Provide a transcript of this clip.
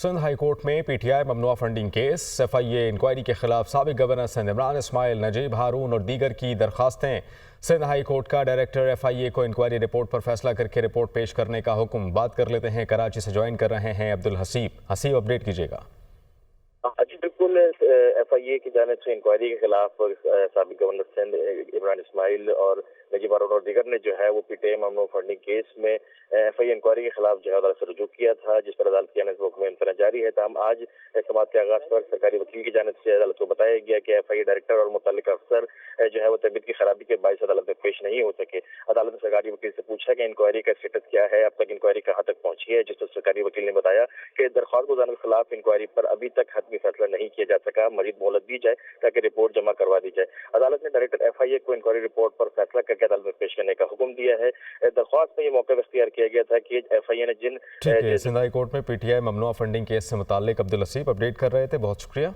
Sindh high court में PTI ममनुआ funding case, FIA inquiry के खिलाफ साबिक गवर्नर सिंध इमरान इस्माइल, नजीब हारून और दीगर की दरखास्तें। सिंध हाई कोर्ट का डायरेक्टर एफआईए को इंक्वायरी रिपोर्ट पर फैसला करके रिपोर्ट पेश करने का हुक्म। बात कर लेते हैं, कराची से ज्वाइन कर रहे हैं अब्दुल हसीब, अपडेट कीजिएगा। जी बिल्कुल, एफआईए की जानिब से इंक्वायरी के खिलाफ साबिक गवर्नर सिंध इमरान इस्माइल और नजीब हारून और दीगर ने जो है वो पीटीआई ममनुआ फंडिंग केस में एफआईए इंक्वायरी के खिलाफ जो है अदालत से रुजू किया था, जिस पर अदालत की जानिब से हुक्म इम्तना जारी है। तमाम आज समाअत के आगाज पर सरकारी वकील की जानिब से अदालत को बताया गया कि एफआईए डायरेक्टर और मुतल्लिक अफसर जो है वो तबीयत की खराबी के बायस अदालत में पेश नहीं हो सके। अदालत ने सरकारी वकील से पूछा कि इंक्वायरी का स्टेटस क्या है, अब तक इंक्वायरी कहाँ तक पहुंची है, जिस पर सरकारी वकील ने बताया कि दरख्वास्त गुज़ारों के खिलाफ इंक्वायरी पर अभी तक हतमी फैसला नहीं किया जा सका, मजीद मोहलत दी जाए ताकि रिपोर्ट जमा करवा दी जाए। अदालत ने डायरेक्टर एफआईए को इंक्वायरी रिपोर्ट पर फैसला करके अदालत में पेश करने का हुक्म दिया है। दरख्वास्त में ये मौका इख्तियार किया गया था कि एफआईए ने ठीक है, सिंध हाई कोर्ट में पीटीआई ममनुआ फंडिंग केस से मुताल्लिक अब्दुल हसीब अपडेट कर रहे थे, बहुत शुक्रिया।